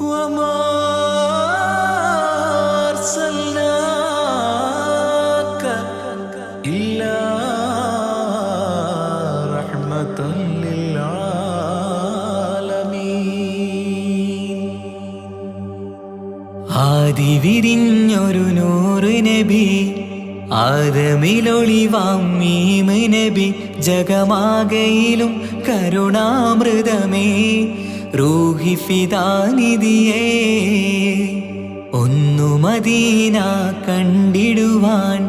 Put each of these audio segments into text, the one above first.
وما أرسلناك إلا رحمة للعالمين. ആദി വിരിഞ്ഞൊരു നൂറ് നബി, ആദമിലൊളിവാം മീമ് നബി, ജഗമാകയിലും കരുണാമൃതമേ റൂഹി ഫിദാനിധിയേ. ഒന്നു മദീന കണ്ടിടുവാൻ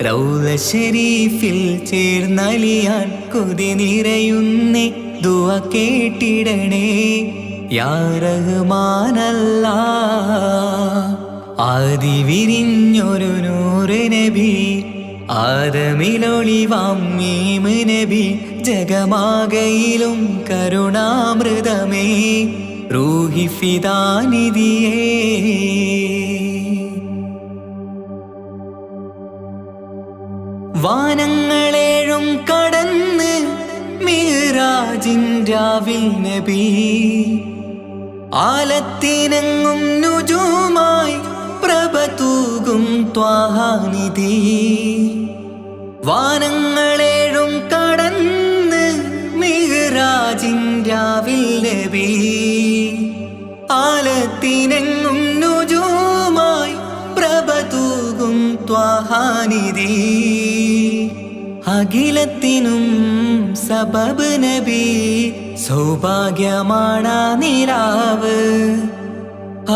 റൗള ശരീഫിൽ ചേർന്നലിയാൻ കൊതി നിറയുന്നേ ദുആ കേട്ടിടണേ യാ റഹ്മാനല്ലാഹ്. ആദി വിരിഞ്ഞൊരു നൂറ് നബി, ആദമിലൊളിവാം മീമ് നബി, ജഗമാകയിലും കരുണാമൃതമേ റൂഹി ഫിദാനിധിയേ. വാനങ്ങളേഴും കടന്ന് മിഅ്റാജിൻ രാവിൽ നബി, ആലത്തിനെങ്ങും നുജൂമായി പ്രഭ തൂകും ത്വാഹാനിധി. വാനങ്ങളേഴും കടന്ന് മിഅ്റാജിൻ രാവിൽ നബി, ആലത്തിനെങ്ങും നുജൂമായി പ്രഭ തൂകും ത്വാഹാനിധി. അഖിലത്തിനും സബബ് നബി, സൗഭാഗ്യമാണ് നിലാവ്.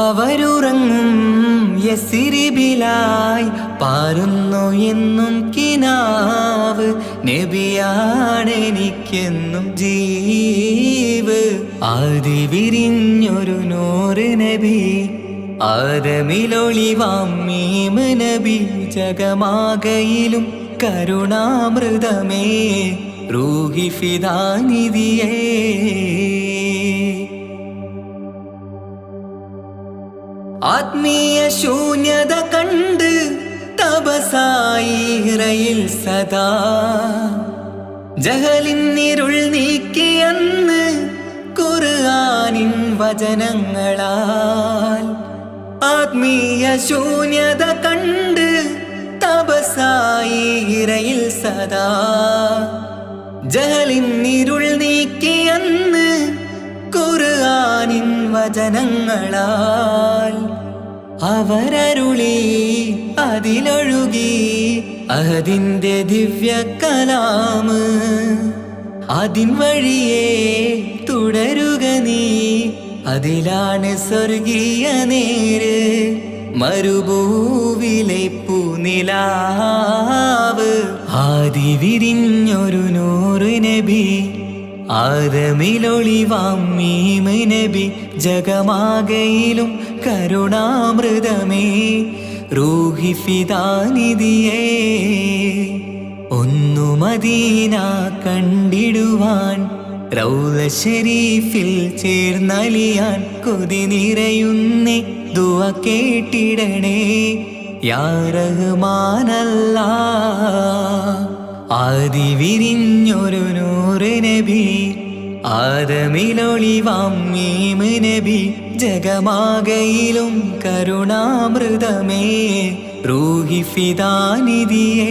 അവരുറങ്ങും യസിരിബിലായി പാരുന്നു എന്നും കിനാവ്. നബിയാണെനിക്കെന്നും ജീവ്. ആദി വിരിഞ്ഞൊരു നൂറ് നബി, ആദമിലൊളിവാം മീമ് നബി, ജഗമാകയിലും കരുണാമൃതമേ റൂഹി ഫിദാനിധിയേ. ആത്മീയ ശൂന്യത കണ്ട് തപസായി ഇറയിൽ സദാ, ജഹലിന്നിരുൾ നീക്കിയന്ന് ഖുർആനിൻ വചനങ്ങളാൽ. ആത്മീയ ശൂന്യത കണ്ട് തപസായി ഇറയിൽ സദാ, ജഹലിന്നിരുൾ നീക്കിയന്ന് ഖുർആനിൻ വചനങ്ങളാൽ. അവരരുളി അതിലൊഴുകി അഹദിന്റെ ദിവ്യ കലാമ്. അതിൻ വഴിയേ തുടരുക നീ, അതിലാണ് സ്വർഗീയ നേര്. മരുഭൂവിലെ പൂനിലാവ്. ആദി വിരിഞ്ഞൊരു നൂറ് നബി, ആദമിലൊളിവാം മീമ് നബി, ജഗമാകയിലും കരുണാമൃതമേ റൂഹി ഫിദാനിധിയേ. ഒന്നു മദീന കണ്ടിടുവാൻ റൗള ശരീഫിൽ ചേർന്നലിയാൻ കൊതി നിറയുന്നേ ദുആ കേട്ടിടണേ യാ റഹ്മാനല്ലാഹ്. ആദി വിരിഞ്ഞൊരു നൂറ് നബി, ആദമിലൊളിവാം മീമ് നബി, ജഗമാകയിലും കരുണാമൃതമേ റൂഹി ഫിദാനിധിയേ.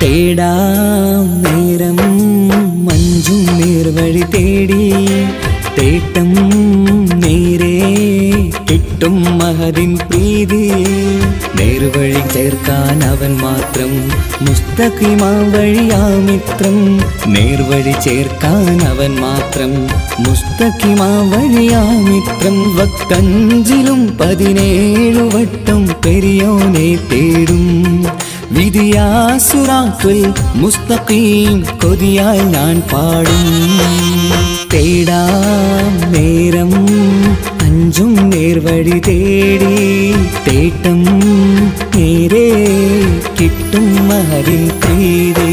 തേടാം നേരം മഞ്ചും നേർവഴി തേടി, തേട്ടം നേരെ കിട്ടും മഹദിൻ പ്രീതി. നേർവഴി ചേർക്കാൻ അവൻ മാത്രം, മുസ്തഖിമാ വഴിയാ മിത്രം. നേർവഴി ചേർക്കാൻ അവൻ മാത്രം, മുസ്തഖിമാ വഴിയാ മിത്രം. വക്തഞ്ചിലും 17 വട്ടം പെരിയോനെ തേടും. വിധിയാ സിറാത്തുൽ മുസ്തഖീം കൊതിയാൽ ഞാൻ പാടും. തേടാം നേരം അഞ്ചും നേർവഴി തേടി തേട്ടം നേരെ കിട്ടും മഹരിൻ പ്രീതി.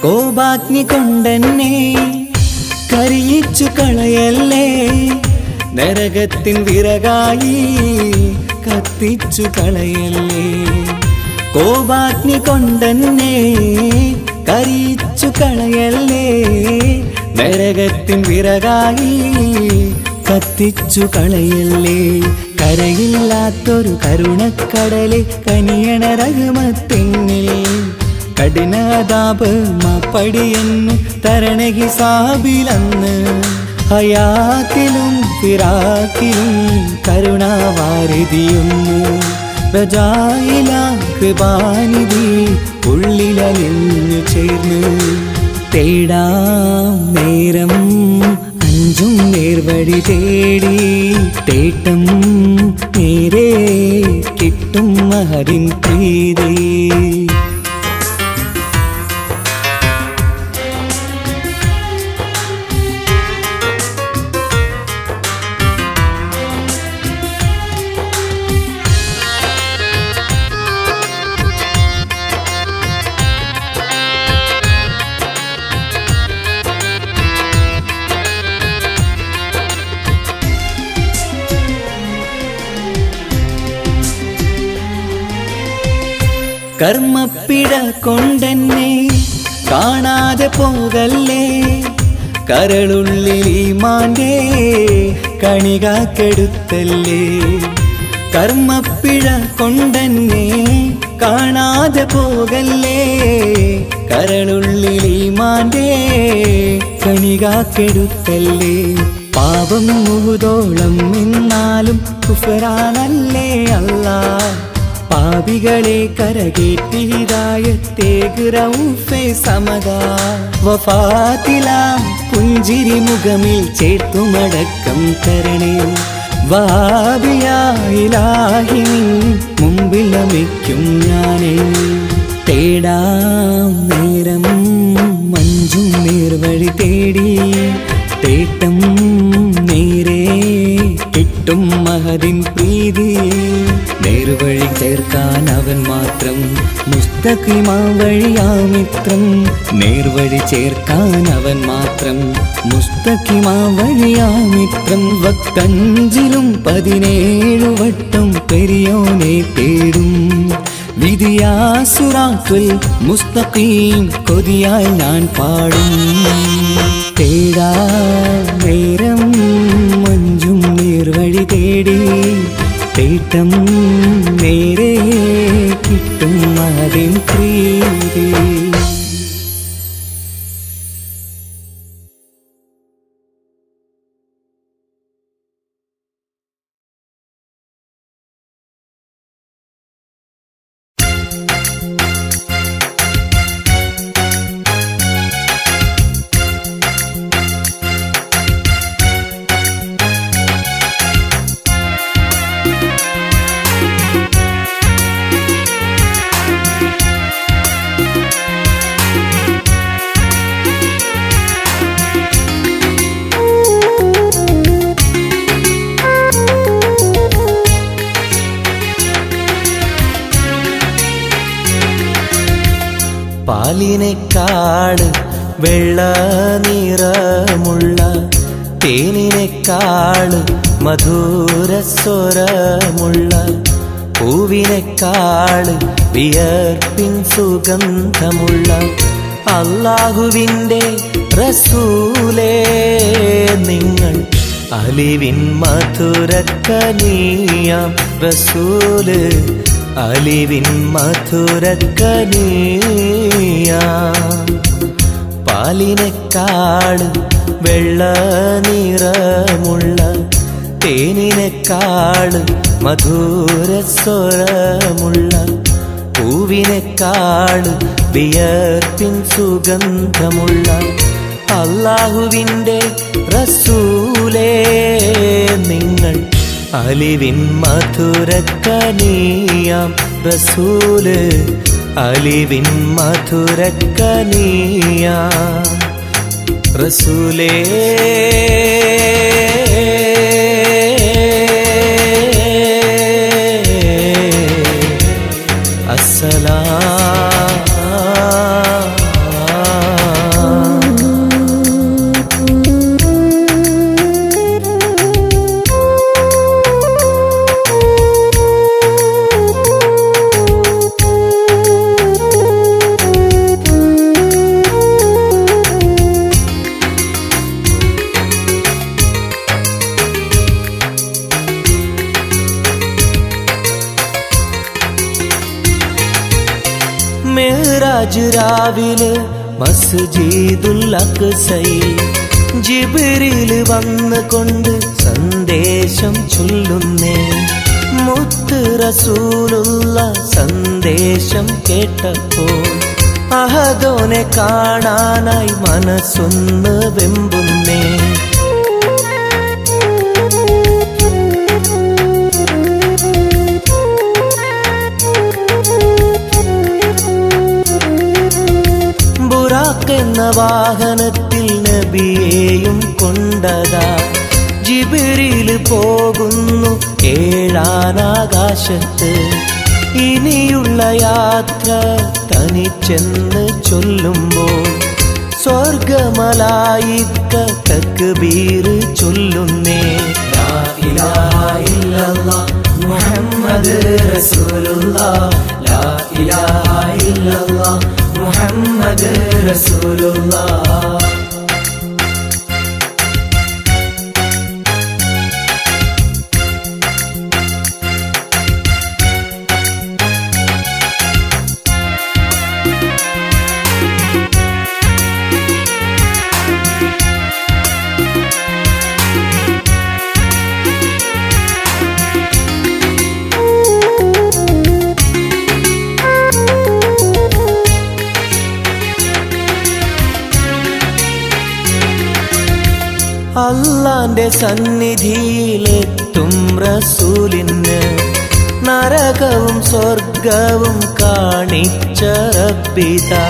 കോപാഗ്നി കൊണ്ടെന്നെ കരിയിച്ചു കളയല്ലേ, നരകത്തിൻ വിറകായി കത്തിച്ചു കളയല്ലേ. കോപാഗ്നി കൊണ്ടെന്നെ കരിയിച്ചു കളയല്ലേ, നരകത്തിൻ വിറകായി കത്തിച്ചു കളയല്ലേ. കരയില്ലാത്തൊരു കരുണക്കടലെ കനിയണ റഹ്മത്തിന്നിൽ കഠിനതാപ് മാപ്പടിയെന്ന് തരണ ഹിസാബിലന്ന്. ഹയാത്തിലും ഫിറാക്കിലും കരുണാവാരിതിയൊന്ന് പ്രജായിലാകൃപാനിധി ഉള്ളിലലിഞ്ഞു ചേർന്ന്. തേടാം നേരം അഞ്ചും നേർവഴി തേടി തേട്ടം നേരെ കിട്ടും മഹരിൻ പ്രീതി. കർമ്മപ്പിട കൊണ്ടെന്നെ കാണാതെ പോകല്ലേ, കരളുള്ളിൽ ഈമാന്റെ കണികാക്കെടുത്തല്ലേ. കർമ്മപ്പിഴ കൊണ്ടെന്നെ കാണാതെ പോകല്ലേ, കരളുള്ളിൽ ഈമാന്റെ കണികാക്കെടുത്തല്ലേ. പാപം മുഹുദോളം നിന്നാലും കുഫ്റാനല്ലേ അല്ലാഹ്, പാപികളെ കരകേറ്റി ഹിദായത്തേക് റഊഫേ സമദാ. വഫാത്തിലാം പുഞ്ചിരി മുഖമിൽ ചേർത്തുമടക്കം തരണേ, വഹാബിയായിലാഹി മുമ്പിൽ നമിക്കും ഞാനേ. തേടാം നേരം മഞ്ചും നേർവഴി തേടി തേട്ടം നേരെ കിട്ടും മഹദിൻ പ്രീതി. നേർവഴി ചേർക്കാൻ അവൻ മാത്രം മുസ്തഖിമാ വഴിയാമിത്രം. നേർവഴി ചേർക്കാൻ അവൻ മാത്രം മുസ്തഖിമാ വഴിയാമിത്രം. വക്കഞ്ചിലും 17 വട്ടം പെരിയോനെ തേടും വിധിയാസുറാത്തുൽ മുസ്തഖീം കൊതിയാൽ ഞാൻ പാടും. തേടാ നേരം മഞ്ചും നേർവഴി തേടി തേട്ടം നേരെ കിട്ടും മഹദിൻ പ്രീതി. പാലിനെക്കാട് വെള്ള നിറമുള്ള തേനിനെക്കാട് മധുരസ്വരമുള്ള പൂവിനെക്കാട് വിയർപ്പിൻ സുഗന്ധമുള്ള അല്ലാഹുവിൻ്റെ റസൂലേ നിങ്ങൾ അലിവിൻ മധുരക്കനിയാം റസൂല് അലിവിൻ മധുരക്കനിയാം പാലിനെക്കാട് വെള്ള നിറമുള്ള തേനിനെക്കാട് മധുരസ്വരമുള്ള പൂവിനെക്കാട് വിയർപ്പിൻ സുഗന്ധമുള്ള അല്ലാഹുവിൻ്റെ റസൂലേ നിങ്ങൾ അലിവിൻ മധുരക്കനിയാം റസൂല് അലിവിൻ മധുരക്കനിയാം റസൂലേ മിഅ്റാജ് രാവിലെ മസ്ജിദുൽ അഖ്സയിൽ ജിബ്രീൽ വന്നുകൊണ്ട് സന്ദേശം ചൊല്ലുന്നേ മുത്ത് റസൂലുള്ള സന്ദേശം കേട്ടപ്പോൾ അഹദോനെ കാണാനായി മനസ്സൊന്ന് വെമ്പുന്നേ എന്ന വാഹനത്തിൽ നബിയെയും കൊണ്ടതാ ജിബ്രീൽ പോകുന്നു ഏഴാനാകാശത്ത് ഇനിയുള്ള യാത്ര തനിച്ചെന്ന് ചൊല്ലുമ്പോൾ സ്വർഗമലായിക്ക തക്ബീർ ചൊല്ലുന്നേ ലാ ഇലാഹ ഇല്ലല്ലാഹ് മുഹമ്മദ് റസൂലുള്ളാഹ് ലാ ഇലാഹ ഇല്ലല്ലാഹ് മുഹമ്മദ് റസൂലുള്ളാഹ് അല്ലാന്റെ സന്നിധിയിലെത്തും റസൂലിന് നരകവും സ്വർഗവും കാണിച്ച റബ്ബിതാ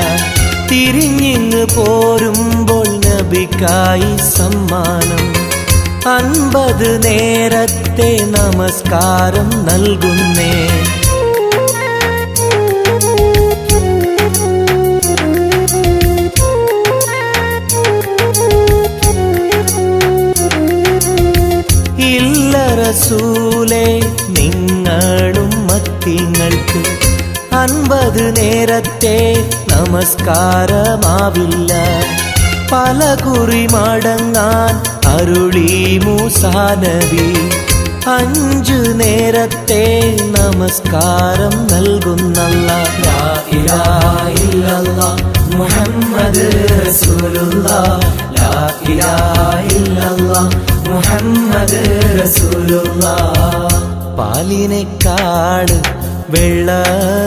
തിരിഞ്ഞിങ്ങ് പോരുമ്പോൾ നബിക്കായി സമ്മാനം 50 നേരത്തെ നമസ്കാരം നൽകുന്നേ റസൂലേ നിങ്ങളും മത്തിങ്ങൾക്ക് 50 നേരത്തെ നമസ്കാരമാവില്ല പല കുറി മടങ്ങാൻ അരുളി മൂസാ നബി 5 നേരത്തെ നമസ്കാരം നൽകുന്നല്ലാഹ് ലാ ഇലാഹ ഇല്ലല്ലാഹ് മുഹമ്മദ് റസൂലുള്ളാഹ് ലാ ഇലാഹ ഇല്ലല്ലാഹ് മുഹമ്മദ് റസൂലുള്ളാഹ് പാലിനെക്കാട് വെള്ള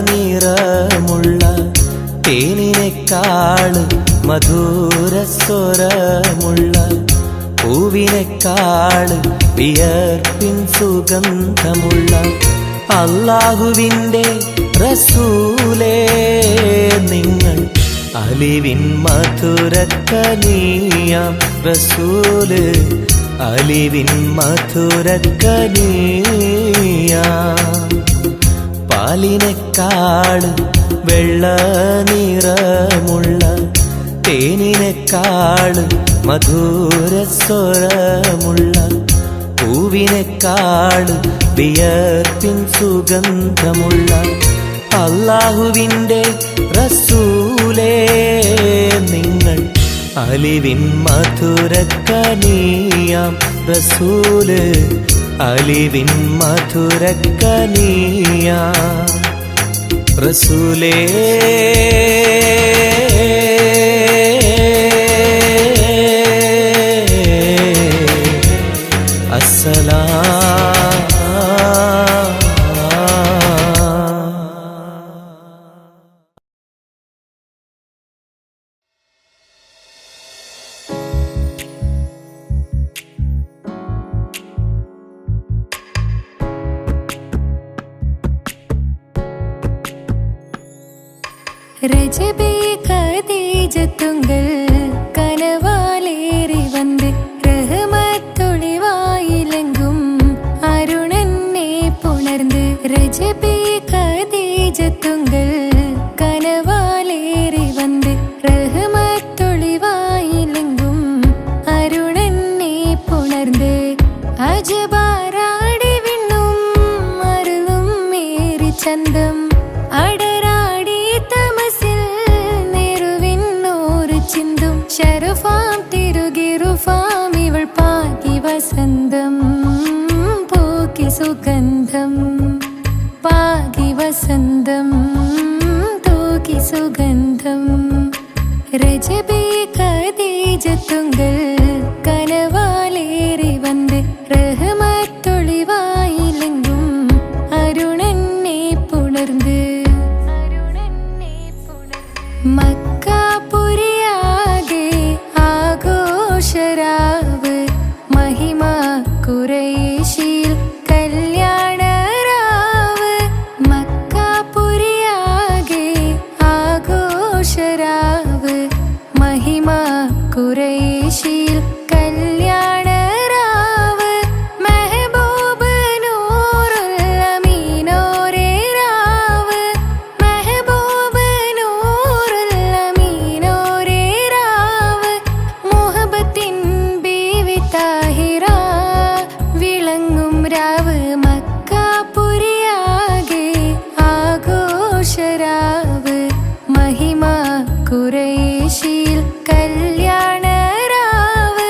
നിറമുള്ള തേനിനെക്കാട് മധുരസ്വരമുള്ള പൂവിനെക്കാട് വിയർപ്പിൻ സുഗന്ധമുള്ള അല്ലാഹുവിൻ്റെ റസൂലേ നിങ്ങൾ അലിവിൻ മധുരക്കനിയാം റസൂല് അലിവിൻ മധുരക്കനിയാം പാലിനെക്കാട് വെള്ള നിറമുള്ള തേനിനെക്കാട് മധുരസ്വരമുള്ള പൂവിനെക്കാട് വിയർപ്പിൻ സുഗന്ധമുള്ള അല്ലാഹുവിൻ്റെ റസൂലേ നിങ്ങൾ അലിവിൻ മധുരക്കനിയാം റസൂല് അലിവിൻ മധുരക്കനിയാം റസൂലേ السلام രജബേ ഖദീജത്തുങ്കൾ കനവാലേറി വന്ന് റഹ്മത്തൊളിവായിലെങ്കും അരുണനെ പുണർന്ന് രജബേ ഖദീജത്തുങ്കൾ കനവാലേറി വന്ന് റഹ്മത്തൊളിവായിലെങ്കും അരുണനെ പുണർന്ന് അജബാരാടി വിണ്ണും അരുളും മേറി ചന്തം അടരാടി തമസിൽ നെരുവിന്നോറ് ചിന്തും ശരഫാം തിരുകിറുഫാം ഇവൾ പാകി വസന്തം പോക്കി സുഗന്ധം പാകി വസന്തം തൂക്കി സുഗന്ധം രജബേ ഖദീജത്തുങ്കൾ കനവാലേറി വന്ന് റഹ്മത്തൊളിവായിലെങ്കും അരുണനെ പുണർന്ന് മക്കാപുരിയാകെ ആഘോഷരാവ് മഹിമ ഖുറൈശിൽ കല്യാണരാവ് മക്കാപുരിയാകെ ആഘോഷരാവ് മഹിമ ഖുറൈശിൽ കല്യാണരാവ് മെഹബൂബ് നൂറുൽ അമീനോരേ രാവ് മെഹബൂബ് നൂറുൽ അമീനോരേ രാവ് മുഹബത്തിൻ ബീവി താഹിറ വിളങ്ങും രാവ് മക്കാപുരിയാകെ ആഘോഷരാവ് മഹിമ ഖുറൈശിൽ കല്യാണരാവ്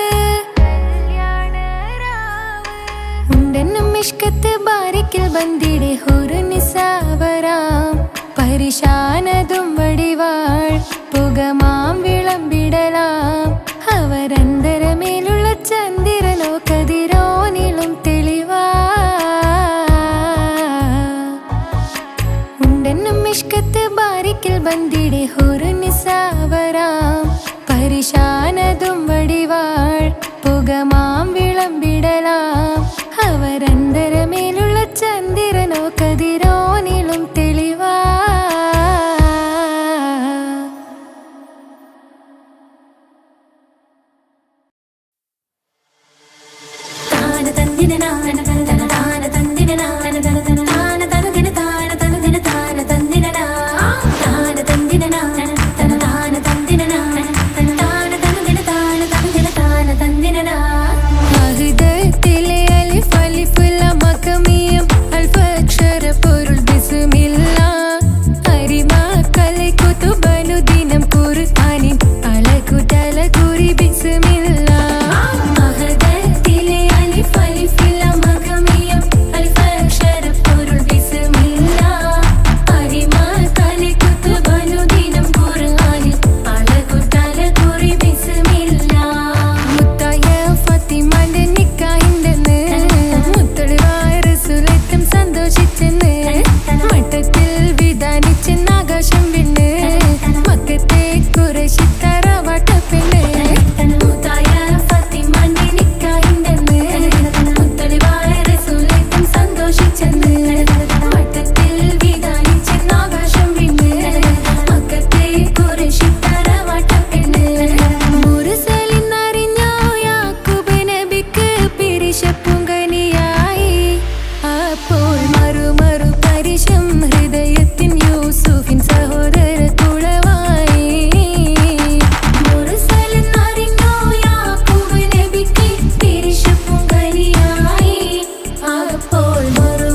ഉണ്ടെന്നും ഇഷ്കത്ത് ബാരിക്കിൽ ബന്ദിടെ ഹുറുനിസാവരാം പരിശാനതും വടിവാൾ പുകമാം വിളമ്പിടലാം അവരന്തരമേലുള്ള ചന്ദ്രനോ കതിരോനിലും തെളിവാ ഉണ്ടെന്നും ഇഷ്കത്ത് ബാരിക്കിൽ ബന്ദിടെ ഹുറുനിസാവരാം പരിശാനതും വടിവാൾ പുകമാം വിളമ്പിടലാം അവരന്തരമേലുള്ള ചന്ദ്രനോ കതിരോനിലും തെളിവാ മഹ്ദത്തിലെ അലിഫ് അലിഫ് ലം അകമിയം അൽഫക്ഷര പൊരുൾ ബിസ്മില്ലാ അരിമാ കലൈ കുതുബനുദിനം ഖുർആനിൻ അലകു തലകുറി ബിസ്മില്ലാ മഹ്ദത്തിലെ അലിഫ് അലിഫ് ലം അകമിയം അൽഫക്ഷര പൊരുൾ ബിസ്മില്ലാ അരിമാ കലൈ കുതുബനുദിനം ഖുർആനിൻ അലകു തലകുറി ബിസ്മില്ലാ മുത്തായ ഫാത്തിമാന്റെ നിക്കാഹിന്റെന്ന് മുത്തളിവായ റസൂലേറ്റം സന്തോഷിച്ചെന്ന് മട്ടത്തിൽ വിധാനിച്ചെന്ന് ആകാശം വിണ്ണ് മക്കത്തെ ഖുറൈശി തറവാട്ട പെണ്ണ് മുത്തായ ഫാത്തിമാന്റെ നിക്കാഹിന്റെന്ന് മുത്തളിവായ റസൂലേറ്റം സന്തോഷിച്ചെന്ന് മട്ടത്തിൽ വിധാനിച്ചെന്ന് ആകാശം വിണ്ണ് മക്കത്തെ ഖുറൈശി തറവാട്ട പെണ്ണ് മുർസലിനറിഞ്ഞോ യാക്കൂബ് നബിക്ക് പിരിശപ്പുങ്കനിയായി അപ്പോൾ മറു പരിശം ഹൃദയത്തിൻ യൂസുഫിൻ സഹോദര തുളവായി മുർസലിനറിഞ്ഞോ യാക്കൂബ് നബിക്ക് പിരിശപ്പുങ്കനിയായി അപ്പോൾ മറു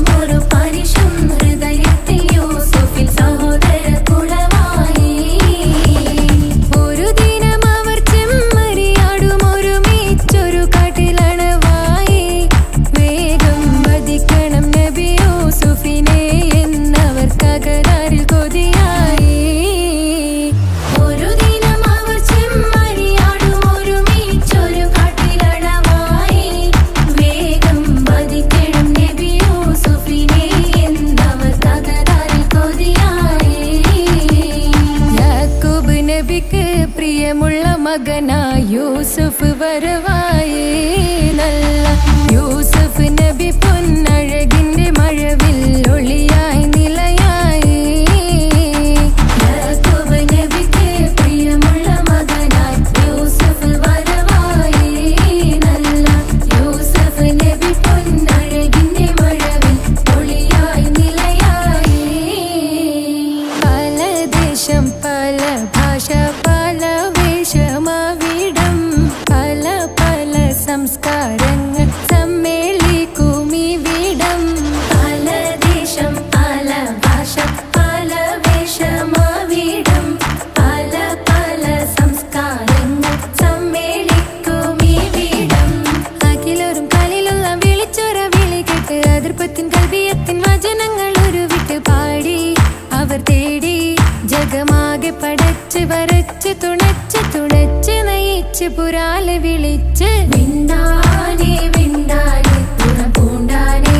പരിശം ഹൃദയത്തിൻ യൂസുഫിൻ സഹോദര തുളവായി ഒരു ദിനം അവർ ചെമ്മരിയാടും ഒരുമിച്ചൊരു കാട്ടിലണവായി വേഗം വധിക്കണം നബി യൂസുഫിനെ എന്നവർ കകരാറിൽ കൊതിയായി ഒരു ദിനം അവർ ചെമ്മരിയാടും ഒരുമിച്ചൊരു കാട്ടിലണവായി വേഗം വധിക്കണം നബി യൂസുഫിനെ എന്നവർ കകരാറിൽ കൊതിയായി യാക്കൂബ് നബിക്ക് പ്രിയമുള്ള മകനായി യൂസുഫ് വരവായി നല്ല യൂസുഫ് നബി പൊന്നഴകിന്റെ മഴവിൽ ഒളിയായി നിലയായി യാക്കൂബ് ജനങ്ങൾ ഉരുവിട്ട് പാടി അവർ തേടി ജഗമാകെ പടച്ച് വരച്ച് തുണച്ച് നയിച്ച് പുരാല് വിളിച്ച് വിണ്ടാനേ വിണ്ടാനേ തുണ പൂണ്ടാനേ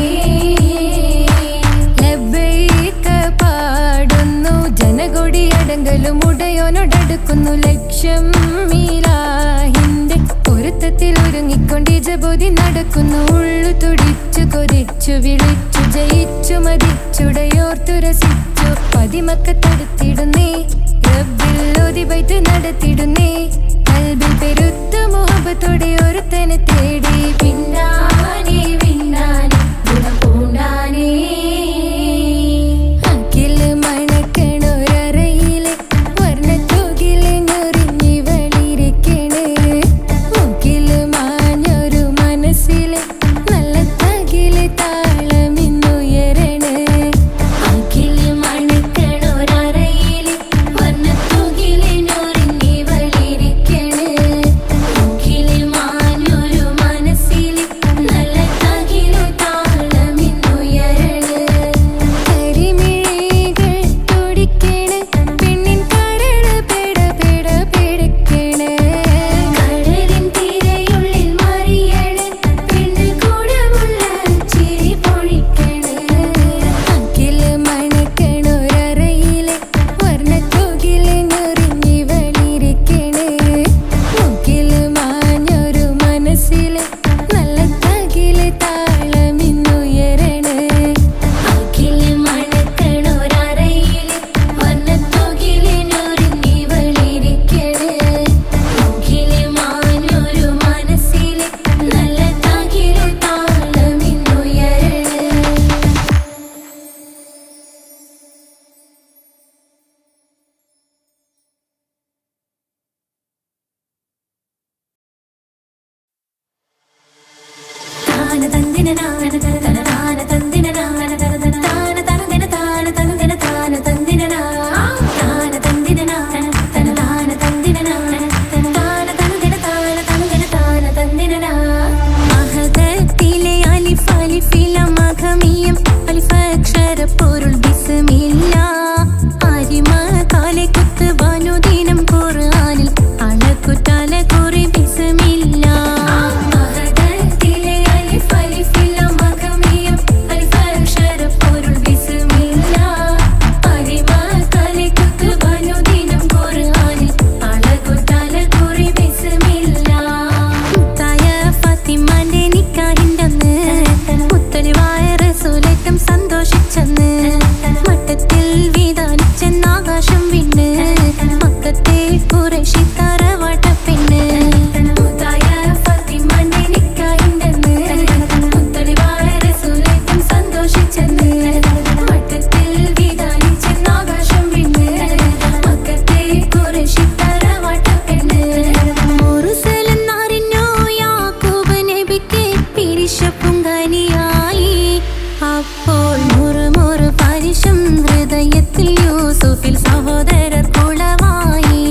ലബ്ബൈക പാടുന്നു ജനകൊടി അടങ്കലും ഉടയോനോടടുക്കുന്നു ലക്ഷ്യം മീലാഹിന്റെ പൊരുത്തത്തിൽ ഒരുങ്ങിക്കൊണ്ട് ജബോധി നടക്കുന്നു ഉള്ളു തുടിച്ചു കൊതിച്ചു വിളിച്ചു ജയിച്ചു മതിച്ചുടയോർത്തു രസിച്ചു പതിമക്കത്തടുത്തിടുന്നേ റബ്ബിൽ ഓതി ബൈത്ത് നടത്തിടുന്നേ കൽബിൽ പെരുത്ത മുഹബത്തോടെ ഒരുത്തനെ തേടി പിന്നാനേ പിന്നാനേ ഗുണം പൂണ്ടാനേ അഖില് മണക്കണൊരറയില് വർണ്ണത്തൂകില് ഞൊറിഞ്ഞി വളിരിക്കണ് മുക്കില് മാഞ്ഞൊരു മനസ്സില് നല്ല തകില് താളമിന്നുയരണ അഖില് മണക്കണൊരറയില് വർണ്ണത്തൂകില് ഞൊറിഞ്ഞി വളിരിക്കണ് മുക്കില് മാഞ്ഞൊരു മനസ്സില് നല്ല തകില് താളമിന്നുയരണ കരിമിഴികൾ തുടിക്കണ് പെണ്ണിൻ കരള് പിടക്കണ് കടലിൻ തിരയുള്ളിൽ മറിയണ് പെണ്ണ് കൂടമുള്ള ചിരി പൊഴിക്കണ് അഖില് മണക്കണൊരറയില് വർണ്ണത്തൂകില് ഞൊറിഞ്ഞി വളിരിക്കണ് മുക്കില് മാഞ്ഞൊരു മനസ്സില് നല്ല തകില് താളമിന്നുയരണ അഖില് മണക്കണൊരറയില് വർണ്ണത്തൂകില് ഞൊറിഞ്ഞി വളിരിക്കണ് മുക്കില് മാഞ്ഞൊരു മനസ്സില് നല്ല തകില് താളമിന്നുയരണ താന തന്ദിന നാന തന താന തന്ദിന നാന തന താന തന്ദിന താന തന്ദിന താന തന്ദിന താന തന്ദിന നാന തന താന തന്ദിന നാന തന താന തന്ദിന താന തന്ദിന താന തന്ദിന മഹദത്തിലെ അലിഫ് അലിഫില മഖമിയം അലിഫ് അക്ഷര പൊരുൾ ബിസ്മില്ല ആരിമ കാലെ കുത്ത് ബാനുദീനം ഖുർആനിൽ അളക്കുതല കുറി ബിസ്മില്ല മഹദത്തിലെ അലിഫ് അലിഫില മഖമിയം അലിഫ് അക്ഷര പൊരുൾ ബിസ്മില്ല ആരിമ കാലെ കുത്ത് ബാനുദീനം ഖുർആനിൽ അളക്കുതല കുറി ബിസ്മില്ല മുത്തായ ഫാത്തിമാന്റെ നിക്കാഹിന്റന്ന് മുത്തലിവായ റസൂലേറ്റം സന്തോഷിച്ചെന്ന് മട്ടത്തിൽ വീതാലിച്ചെന്നാകാശം വിണ്ണ് മക്കത്തെ ഖുറൈശി തറവാട്ടപ്പെണ്ണ് മുത്തായ ഫാത്തിമാന്റെ നിക്കാഹിന്റന്ന് മുത്തലിവായ റസൂലേറ്റം സന്തോഷിച്ചെന്ന് മട്ടത്തിൽ വീതാലിച്ചെന്നാകാശം വിണ്ണ് മക്കത്തെ ഖുറൈശി തറവാട്ടപ്പെണ്ണ് മുർസലെന്നറിഞ്ഞു യാക്കൂബ് നബിക്ക് പിരിശപ്പുങ്കനിയായി അപ്പോൾ മുറുമുറു പരിശം ഹൃദയത്തിൽ യൂസുഫിൽ സഹോദരർ കുളവായി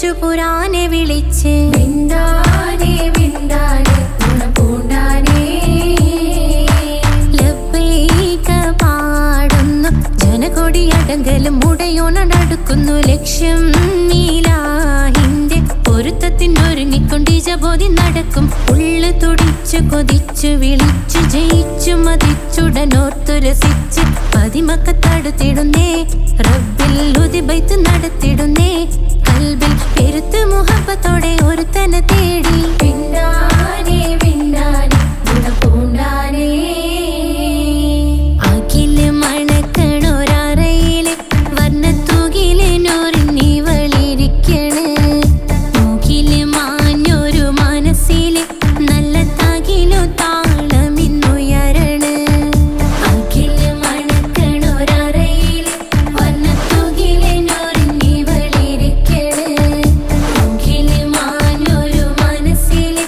തുടിച്ചു പുരാനെ വിളിച്ച് വിണ്ടാനേ വിണ്ടാനേ പൂണ്ടാനേ ലബ്ബൈക പാടുന്നു ജനകൊടിയടങ്കലും മുടയോണടുക്കുന്നു ലക്ഷ്യം നീലാഹിന്റെ പൊരുത്തത്തിനൊരുങ്ങിക്കൊണ്ട് ജബോധി നടക്കും ഉള്ളു തുടിച്ചു കൊതിച്ചു വിളിച്ചു ജയിച്ചു മതിച്ചുടനോർത്തു രസിച്ച് പതിമക്കത്തടുത്തിടുന്നേ റബ്ബിൽ ഉദിബൈത്ത് നടത്തിടുന്നേ കൽബിൽ പെരുത്ത് മുഹബത്തോടെ ഒരുത്തനെ തേടി വിണ്ടാനേ വിണ്ടാനേ പൂണ്ടാനേ അഖില് മണക്കണൊരറയില് വർണ്ണത്തൂകില് നോറിഞ്ഞി വളിരിക്കണ് മൂക്കില് മാഞ്ഞൊരു മനസ്സില് നല്ല തകിലു താളമിന്നുയരണ അഖില് മണക്കണൊരറയില് വർണ്ണത്തൂകില് നോറിഞ്ഞി വളിരിക്കണ് മൂക്കില് മാഞ്ഞൊരു മനസ്സില്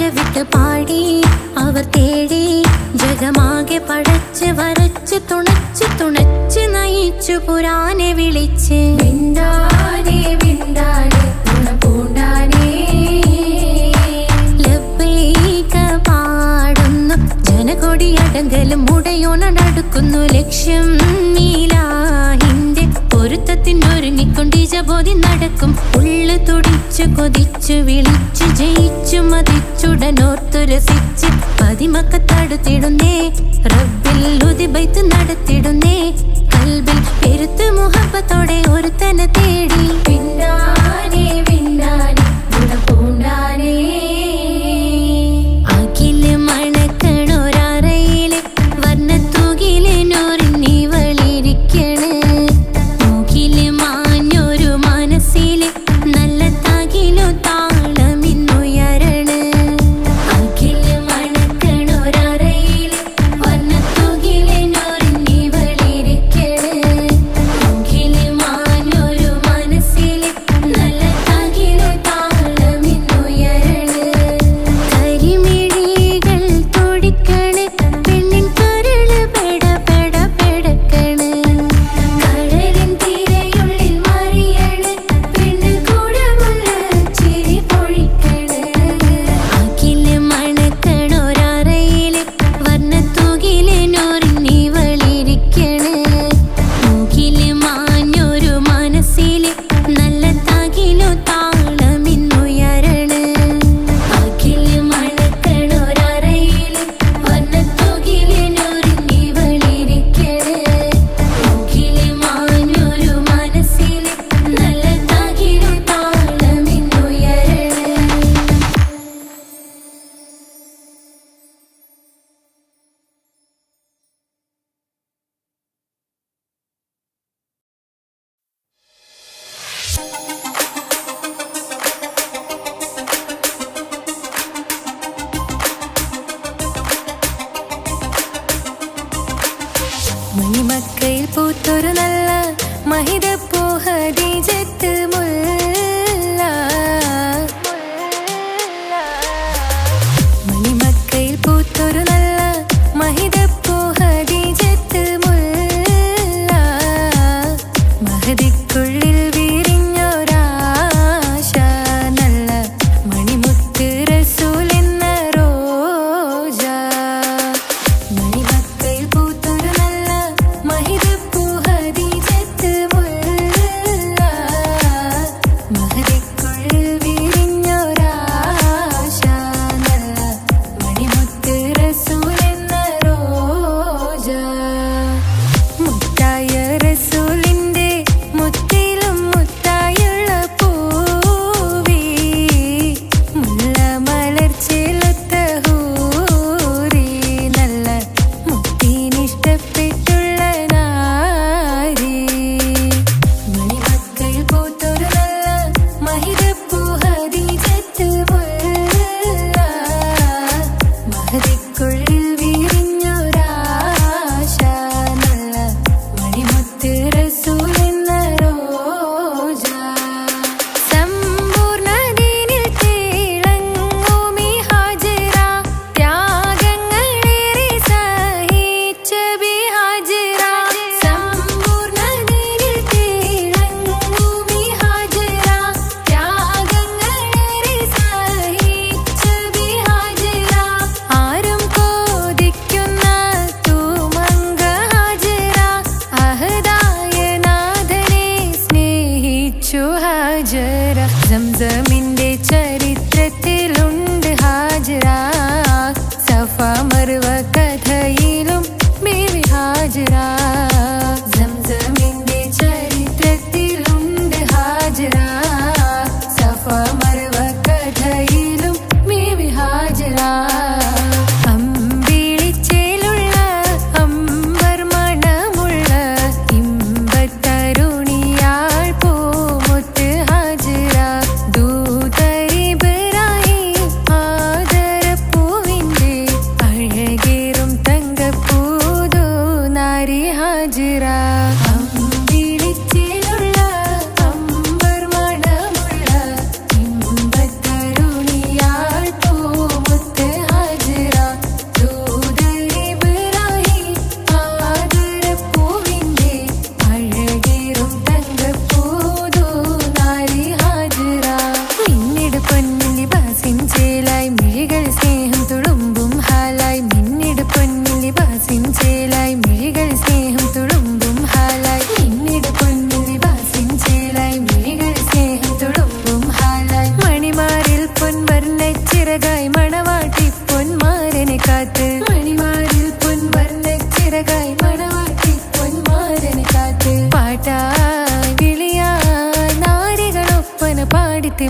മരവിട്ട് പാടി അവർ തേടി ജഗമാകെ പടച്ച് വരച്ച് തുണച്ച് നയിച്ചു പുരാനെ വിളിച്ച് വിണ്ടാനേ വിണ്ടാനേ പൂണ്ടാനേ ലബ്ബൈക പാടുന്നു ജനകൊടിയടങ്കലും മുടയോണടുക്കുന്നു ലക്ഷ്യം നീലാഹിന്റെ പൊരുത്തത്തിനൊരുങ്ങിക്കൊണ്ടിജബോധി നടക്കും ഉള്ളു തുടിച്ചു കൊതിച്ചു വിളിച്ചു ജയിച്ചു മതിച്ചുടനോർത്തു രസിച്ച് പതിമക്കത്തടുത്തിടുന്നേ റബ്ബിൽ ഉദിബൈത്ത് നടത്തിടുന്നേ കൽബിൽ പെരുത്ത് മുഹബത്തോടെ ഒരുത്തനെ തേടി പിന്നാനേ പിന്നാനേ ഗുണപൂണ്ടാനേ അഖില് മണക്കണൊരറയില് വർണ്ണത്തൂകില് നൂറിനി വളിരിക്കണ് മൂക്കില് മാഞ്ഞൊരു മനസ്സില് നല്ല തകിലു താളമിന്നുയരണ അഖില് മണക്കണൊരറയില് വർണ്ണത്തൂകില് നൂറിനി വളിരിക്കണ് മൂക്കില് മാഞ്ഞൊരു മനസ്സില് നല്ല തകിലു താളമിന്നുയരണ കരിമിഴികൾ തുടിക്കണ് പെണ്ണിൻ കരള് പെട പെട പെടക്കണ് കടലിൻ തിരയുള്ളിൽ മറിയണ് പെണ്ണ് കൂടമുള്ള ചിരി പൊഴിക്കണ് അഖില് മണക്കണൊരറയില് വർണ്ണത്തൂകില് നൂറിനി വളിരിക്കണ് മൂക്കില് മാഞ്ഞൊരു മനസ്സില് നല്ല തകിലു താളമിന്നുയരണ അഖില് മണക്കണൊരറയില് വർണ്ണത്തൂകില് നൂറിനി വളിരിക്കണ് മൂക്കില് മാഞ്ഞൊരു മനസ്സില് നല്ല തകിലു താളമിന്നുയരണ മണിമക്കയിൽ പൂത്തൊരു നല്ല മഹിതപ്പൂ ഹദീജത്ത് മുല്ല മണിമക്കയിൽ പൂത്തൊരു നല്ല മഹിതപ്പൂ ഹദീജത്ത് മുല്ല മഹദിക്കുള്ളിൽ വിരിഞ്ഞൊരാശ നല്ല മണിമുത്ത് റസൂൽ എന്ന റോജ മണിമക്കയിൽ പൂത്തൊരു നല്ല മഹിതപ്പൂ ഹദീജത്ത് മുല്ല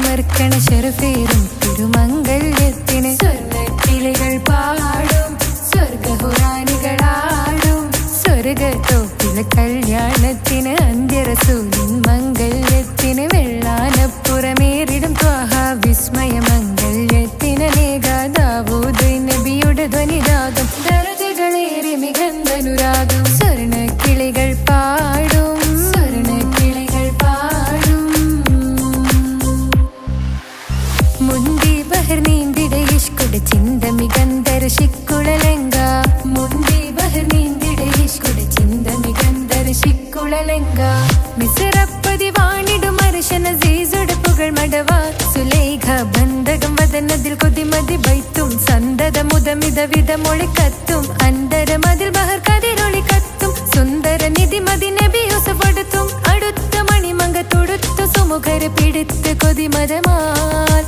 മറുക്കണ ഷെറഫേറും തിരുമംഗല്യത്തിന് സ്വർണ്ണക്കിളികൾ പാടും സ്വർഗഹുറാനികളാടും സ്വർഗത്തോപ്പിലെ കല്യാണത്തിന് അന്ത്യറസൂലിൻ മംഗല്യത്തിന് വെള്ളാനപ്പുറമേറിടും ത്വാഹ വിസ്മയ മംഗല്യത്തിന് ദാവൂദ് നബിയുടെ ധ്വനിരാഗം ദരജകളേറി മികന്ധനുരാഗം സ്വർണ്ണക്കിളികൾ പാടും സ്വർണ്ണക്കിളികൾ പാടും മുന്തി ബഹർ നീന്തിട ഇഷ്കുട ചിന്ത മികന്ധര ശിക്കുളലങ്ക മുന്തി ബഹർ നീന്തിട ഇഷ്കുട ചിന്ത മികന്ധര ശിക്കുളലങ്ക മിസറപ്പതി വാണിടും അർശന സീസുട പുകൾ മടവ സുലൈഖ ബന്ധകം വദനതിൽ കൊതിമതി ബൈത്തും സന്തത മുതമിത വിധമൊളി കത്തും അന്തരമതിൽ ബഹർ കതിരൊളി കത്തും സുന്ദര നിധി മതി നബി യൂസഫടുത്തും അടുത്ത മണിമങ്ക തൊടുത്തു സുമുഖര് പിടിത്ത് കൊതിമതമാൽ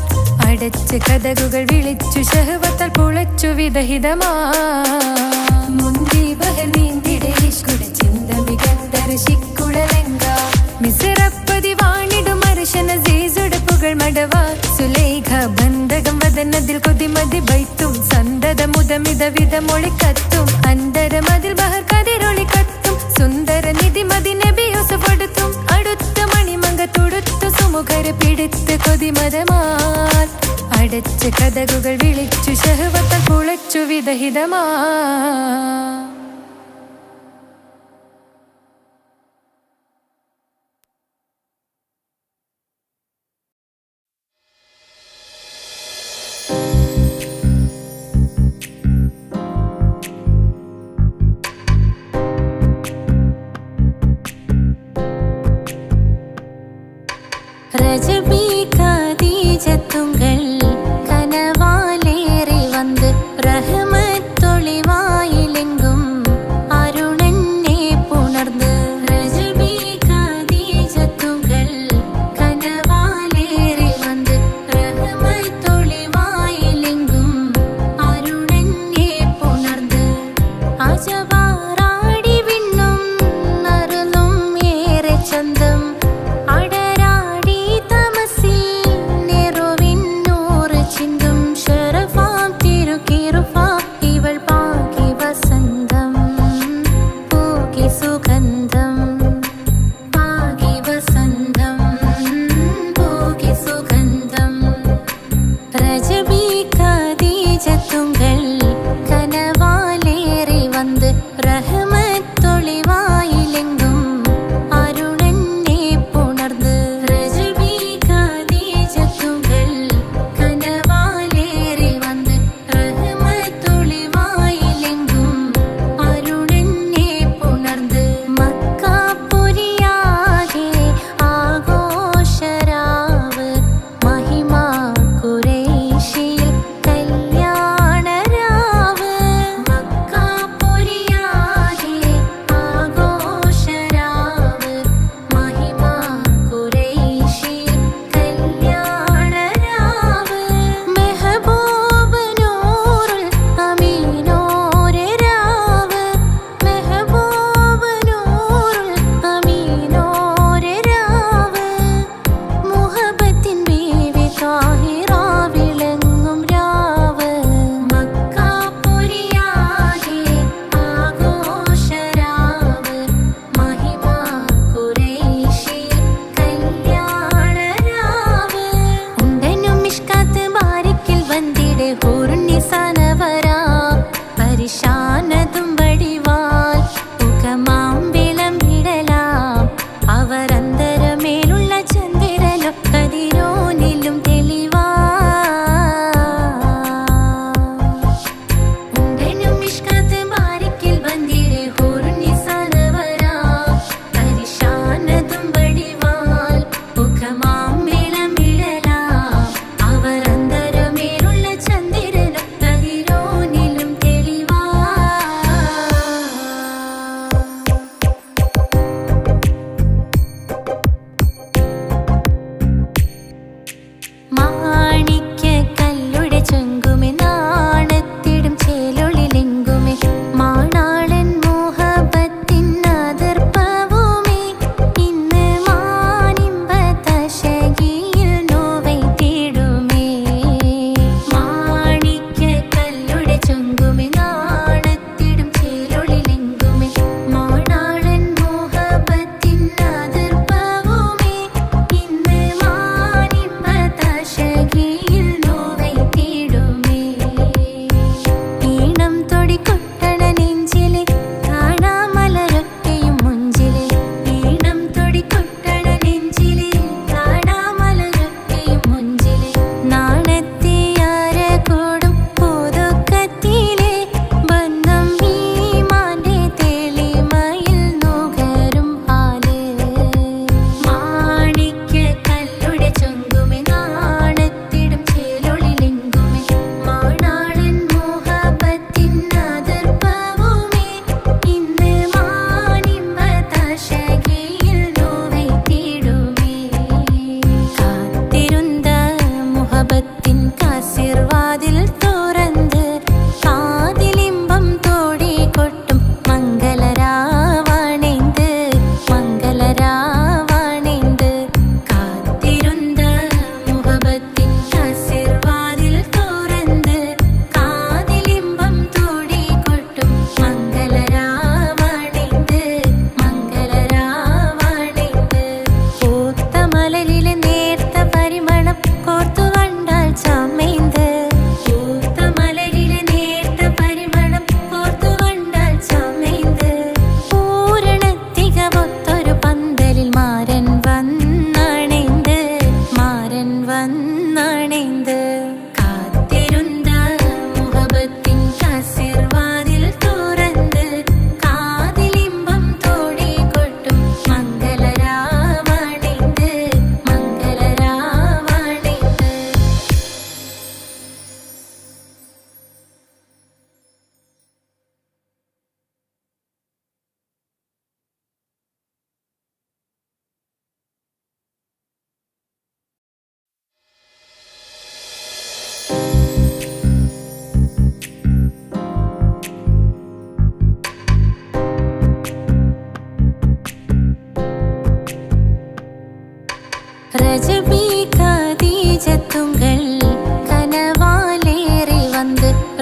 അടച്ച് കഥകുകൾ വിളിച്ചു ശഹവത്താൽ പുളച്ചു വിദഹിതമാ മുന്തി ബഹർ നീന്തിട ഇഷ്കുട ചിന്ത മികന്ധര ശിക്കുളലങ്ക മിസറപ്പതി വാണിടും അർശന സീസുട പുകൾ മടവ സുലൈഖ ബന്ധകം വദനതിൽ കൊതിമതി ബൈത്തും സന്തത മുതമിത വിധമൊളി കത്തും അന്തരമതിൽ ബഹർ കതിരൊളി കത്തും സുന്ദര നിധി മതി നബി യൂസഫടുത്തും അടുത്ത മണിമങ്ക തൊടുത്തു സുമുഖര് പിടിത്ത് കൊതിമതമാൽ അടച്ച് കഥകുകൾ വിളിച്ചു ശഹവത്താൽ പുളച്ചു വിദഹിതമാ ரஜபி கதீஜத்துங்கள் கனவாலேறி வந்து ரஹமத்தொளிவாயிலெங்கும் அருணன்னே புணர்ந்து ரஜபி கதீஜத்துங்கள் கனவாலேறி வந்து ரஹமத்தொளிவாயிலெங்கும் அருணன்னே புணர்ந்து அஜபாராடி விண்ணும் அருளும் ஏറെ ചന്തം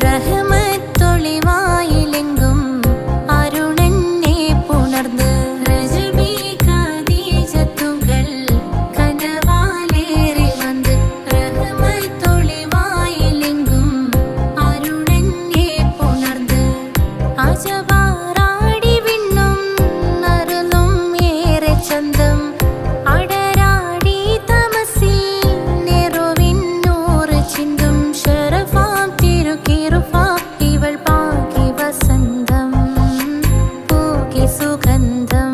റഹ്മത്തൊളിവായിലെങ്കും അരുണനെ പുണർന്ന് റജബി ഖദീജത്തുകൾ കനവാലേറി വന്ന് റഹ്മത്തൊളിവായിലെങ്കും അരുണനെ പുണർന്ന് അജവാറാടി വിണ്ണും നറുലും ഏറെ ചന്തം അടരാടി തമസിൽ നെറുവിന്നൂറ് ചിന്തും ശരഫാം തിരുക്കിറുഫാ ഇവൾ പാകി വസന്തം പൂകി സുഗന്ധം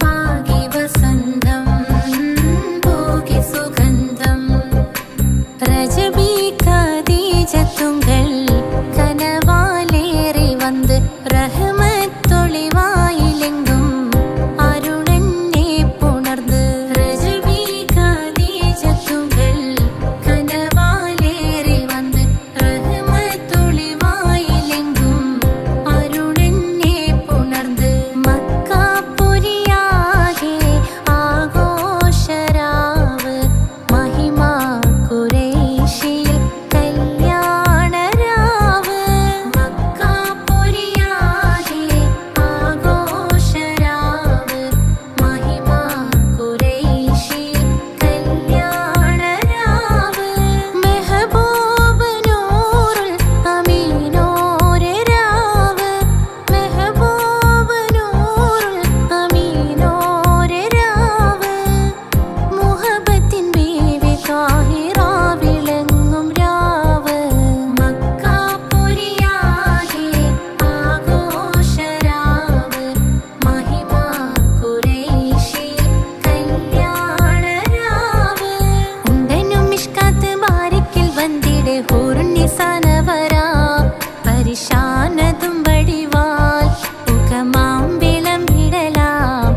പാകി വസന്തം പൂകി സുഗന്ധം റജബി ഖദീജത്തുകൾ കനവാലേറി വന്ന് റഹ്മത്തൊളിവായിലെങ്കും അരുണനെ പുണർന്ന് റജബി ഖദീജത്തുകൾ കനവാലേറി വന്ന് റഹ്മത്തൊളിവായിലെങ്കും അരുണനെ പുണർന്ന് മക്കാപുരിയാകെ ആഘോഷരാവ് മഹിമ ഖുറൈശിയിൽ കല്യാണരാവ് മക്കാപുരിയാകെ ആഘോഷരാവ് മഹിമ ഖുറൈശിയിൽ കല്യാണരാവ് മെഹബൂബ് നൂറുൽ അമീനോരെ രാവ് മെഹബൂബ് നൂറുൽ അമീനോരെ രാവ് മുഹബത്തിൻ ബീവി താഹിറ വിളങ്ങും രാവ് മക്കാപുരിയാകെ ആഘോഷരാവ് മഹിമ ഖുറൈശിയിൽ കല്യാണരാവ് ഉണ്ടനും മിഷ്കാത്ത് ബാരിക്കിൽ വന്നിടെ ഹൂറുന്നിസാനവരാ പരിശാനതും വടിവാൽ മുഖമാം വിളമ്പിടലാം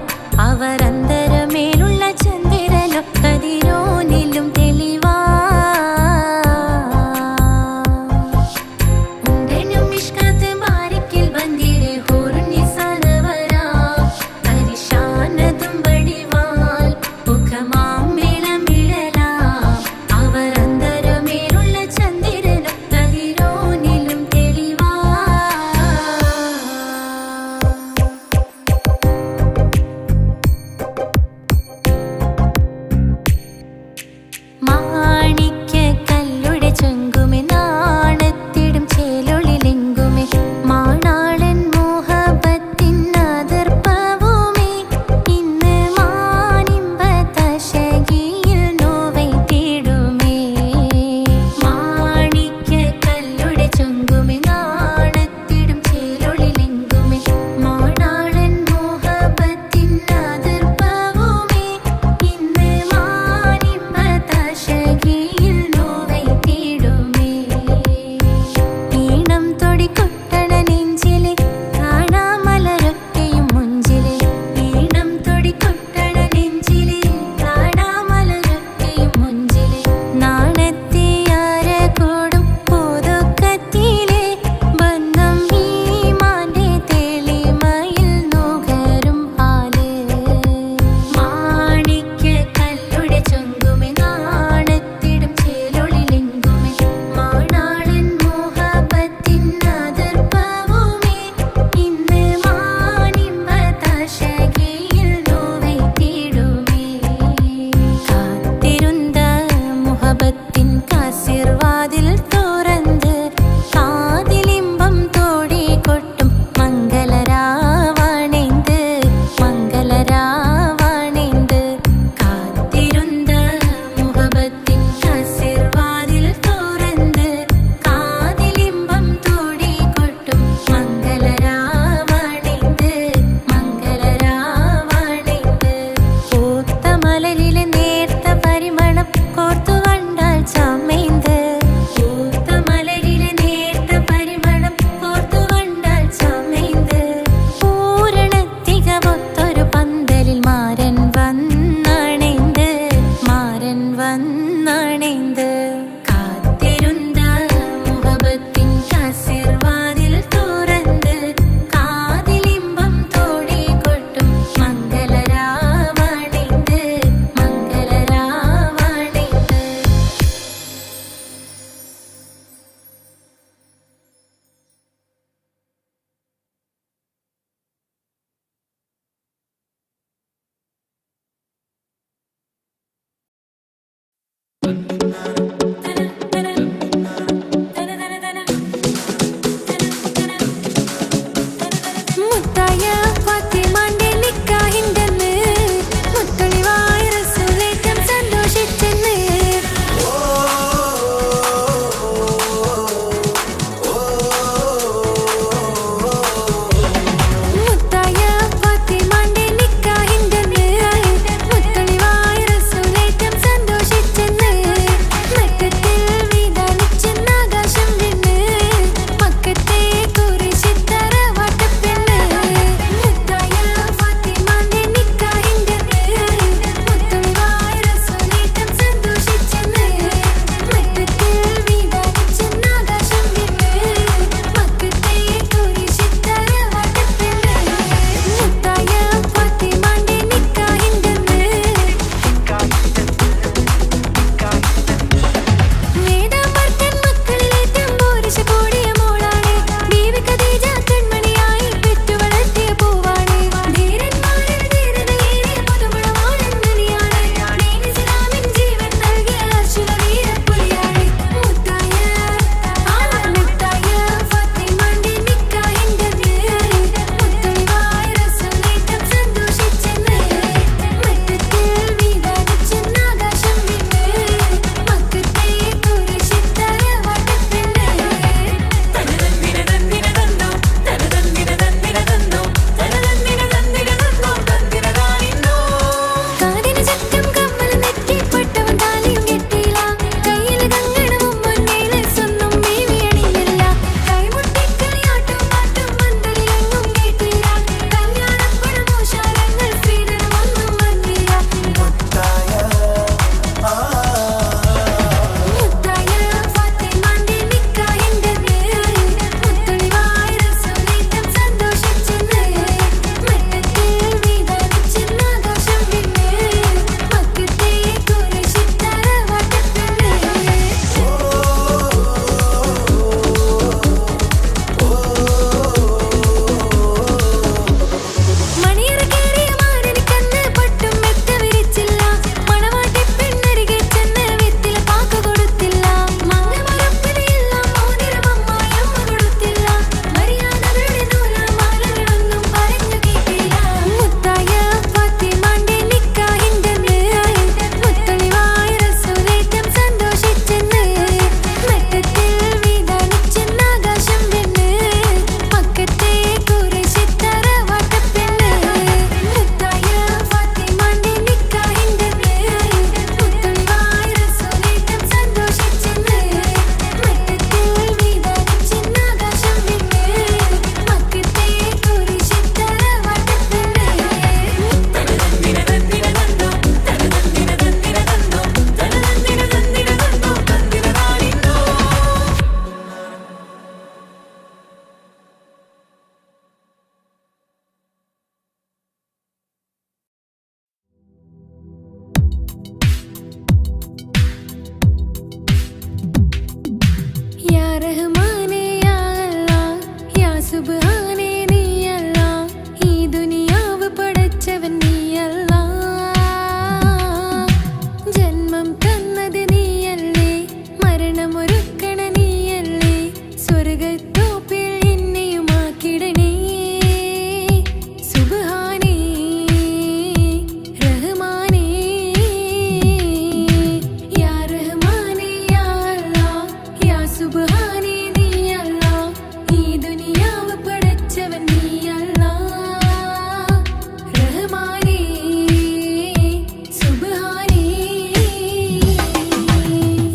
അവരന്തരമേലുള്ള ചന്ദ്രനോ കതിരോനിലും തെളിവാ ഉണ്ടനും മിഷ്കാത്ത് ബാരിക്കിൽ വന്നിടെ ഹൂറുന്നിസാനവരാ പരിശാനതും വടിവാൽ മുഖമാം വിളമ്പിടലാം അവരന്തരമേലുള്ള ചന്ദ്രനോ കതിരോനിലും തെളിവാ മാണിക്യക്കല്ലുടെ ചൊങ്കുമെ നാണത്തിടും ചേലൊളിലെങ്കുമെ മാണാളൻ മോഹബത്തിൻ അതിർപ്പവുമേ ഇന്ന് മാനിമ്പതശകിയിൽ നോവൈത്തിടുമേ മാണിക്യക്കല്ലുടെ ചൊങ്കുമെ നാണത്തിടും ചേലൊളിലെങ്കുമെ മാണാളൻ മോഹബത്തിൻ അതിർപ്പവുമേ ഇന്ന് മാനിമ്പതശകിയിൽ നോവൈത്തിടുമേ ഈണം തൊടിക്കൊട്ടണ നെഞ്ചിലെ കാണാമലരൊക്കെയും മുഞ്ചിലെ ഈണം തൊടിക്കൊട്ടണ നെഞ്ചിലെ കാണാമലരൊക്കെയും മുഞ്ചിലെ നാണത്തിയാര കൂടും പുതുക്കത്തിലെ ബന്ധം ഈമാന്റെ തെളിമയിൽ നുകരും ഹാല് മാണിക്യക്കല്ലുടെ ചൊങ്കുമെ നാണത്തിടും ചേലൊളിലെങ്കുമെ മാണാളൻ മോഹബത്തിൻ അതിർപ്പവുമേ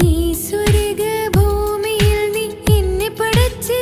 ഈ സ്വർഗഭൂമിയിൽ നീ എന്നെ പടച്ചേ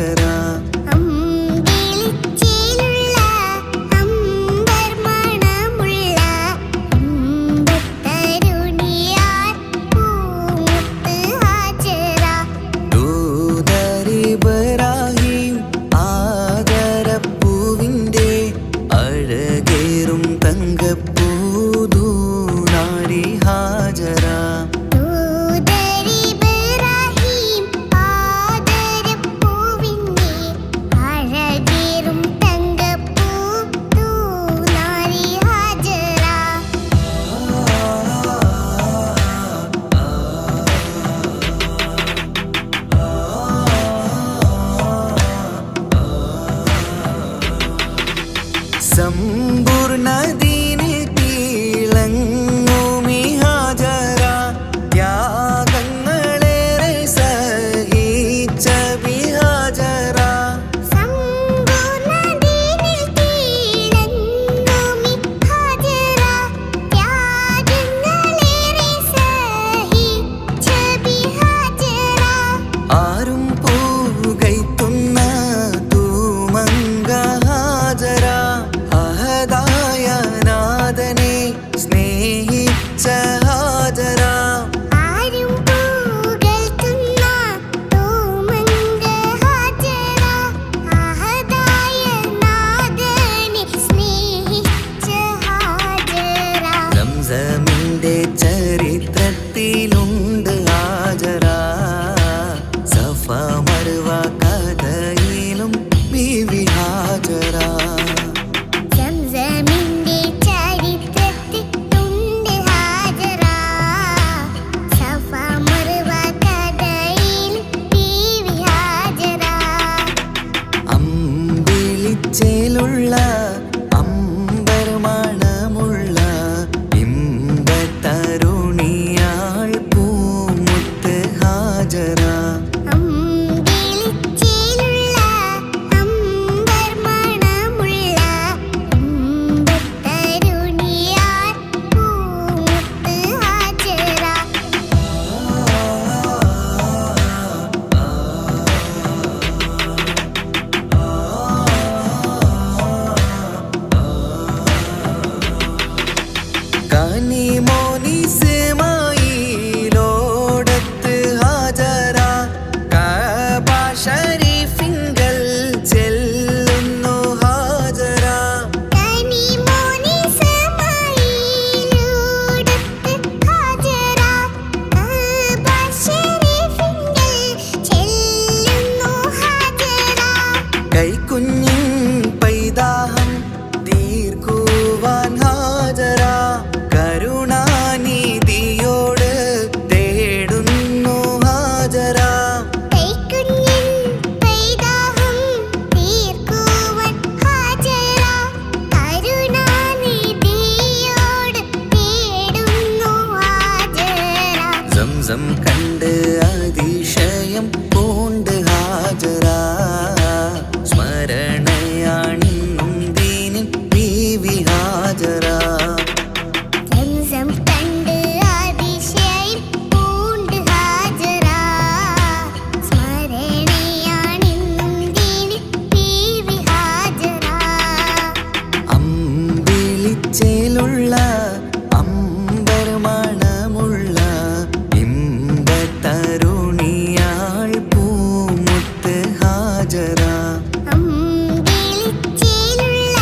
ഹാജറ. അമ്പിളിച്ചേലുള്ള അമ്പർ മണമുള്ള അമ്പത്തരുണിയാർ പൂമുത്ത് ഹാജറ. ദൂതരിബ്രാഹിം ആദരപ്പൂവിൻ്റെ അഴകേറും തങ്കപ്പൂതൂനാരി ഹാജറ. ദൂതരിബ്രാഹിം ആദരപ്പൂവിൻ്റെ അഴകേറും തങ്കപ്പൂ തൂനാരി ഹാജറ. സമ്പൂർണ്ണദീനിൽ തിളങ്ങുമി ഹാജറ. ത്യാഗങ്ങളേറെ സഹിച്ച ബിഹാജറ. സമ്പൂർണ്ണദീനിൽ തിളങ്ങുമി ഹാജറ. ത്യാഗങ്ങളേറെ സഹിച്ച ബിഹാജറ. ആരും പൂകൈത്തുന്ന തൂമങ്ക ഹാജറ. അഹദായ നാഥനെ സ്നേഹിച്ച ഹാജറ. ആരും പുകഴ്ത്തുന്ന തൂമങ്ക ഹാജറ. അഹദായ നാഥനെ സ്നേഹിച്ച ഹാജറ. സംസമിന്റെ ചരിത്രത്തിലുണ്ട് ഹാജറ. സഫ മർവ കഥയിലും ബീവി ഹാജറ. സംസമിന്റെ ചരിത്രത്തിലുണ്ട് ഹാജറ. സഫ മർവ കഥയിൽ ബീവി ഹാജറ. അമ്പിളിച്ചേലുള്ള അമ്പർ മണമുള്ള ഇമ്പത്തരുണിയാൾ പൂമുത്ത് ഹാജറ. അമ്പിളിച്ചേലുള്ള അമ്പർ മണമുള്ള അമ്പത്തരുണിയാർ പൂമുത്ത് ഹാജറ. കനിമോനിസ്മായിലോടത്ത് ഹാജറ. കഅബ ശരീഫിങ്കൽ ചെല്ലുന്നു ഹാജറ. കനിമോനിസ്മായിലോടത്ത് ഹാജറ. കഅബ ശരീഫിങ്കൽ ചെല്ലുന്നു ഹാജറ. കൈക്കുഞ്ഞിൻ പൈതാഹം തീർക്കുവാൻ ഹാജറ. കരുണാനിധിയോട് തേടുന്നു ഹാജറ. കൈക്കുഞ്ഞിൻ പൈതാഹം തീർക്കുവാൻ ഹാജറ. കരുണാനിധിയോട് തേടുന്നു ഹാജറ. സംസം കണ്ട് അതിശയം പൂണ്ട് ഹാജറ. സ്മരണയാണിന്നും ദീനിൻ ബീവി ഹാജറ. സംസം കണ്ട് അതിശയം പൂണ്ട് ഹാജറ. സ്മരണയാണിന്നും ദീനിൻ ബീവി ഹാജറ. അമ്പിളിച്ചേലുള്ള അമ്പർ മണമുള്ള ഇമ്പത്തരുണിയാൾ പൂമുത്ത് ഹാജറ. അമ്പിളിച്ചേലുള്ള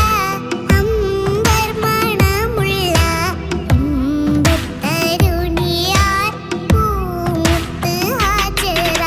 അമ്പർ മണമുള്ള അമ്പത്തരുണിയാർ പൂമുത്ത് ഹാജറ.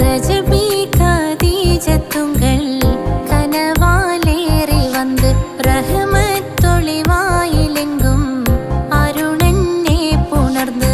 ரஜபி கதீஜத்துங்கள் கனவாலேறி வந்து ரஹமத்தொளிவாயிலெங்கும் அருணன்னே புணர்ந்து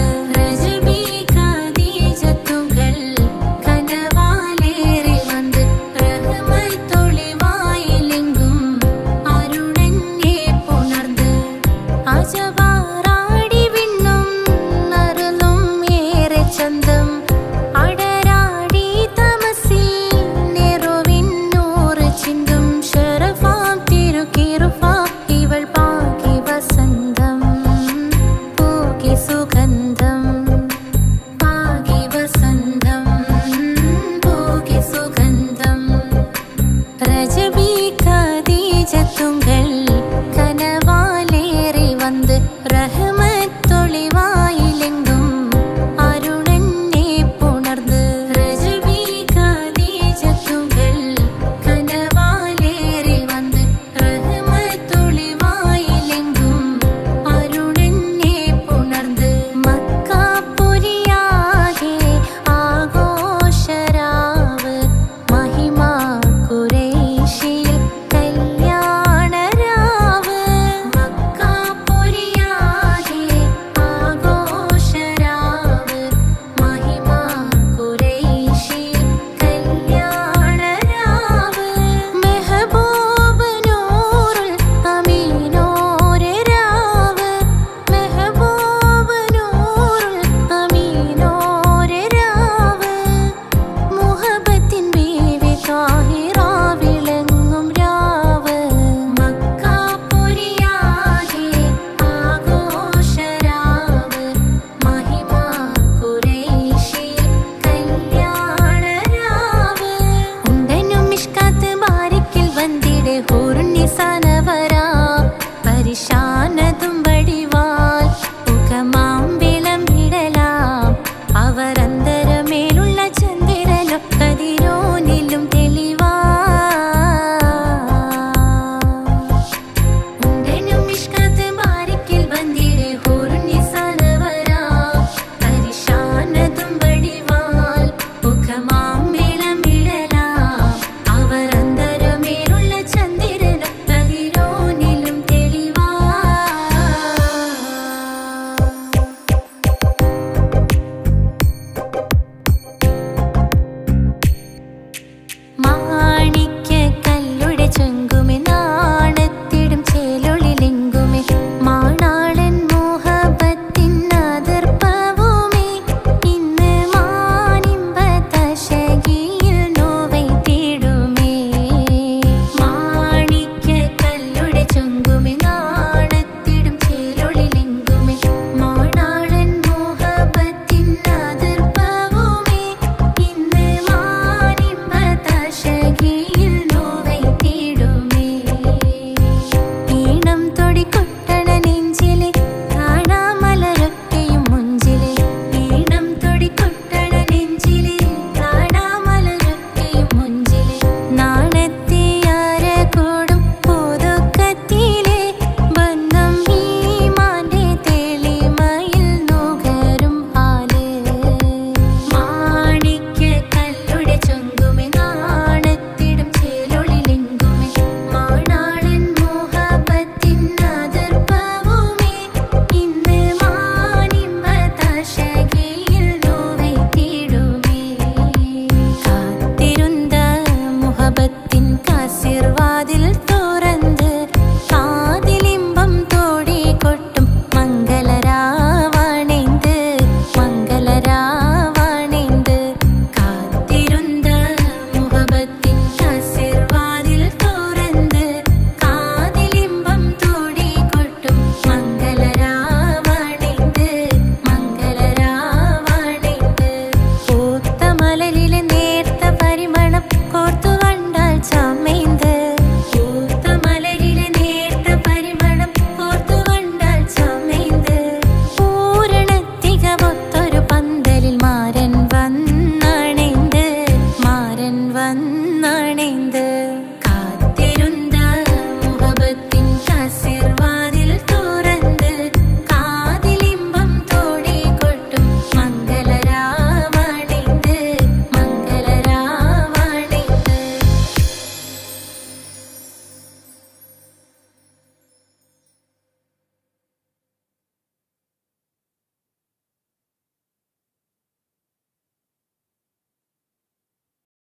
മക്കത്തിൻ കാസിർവാതിൽ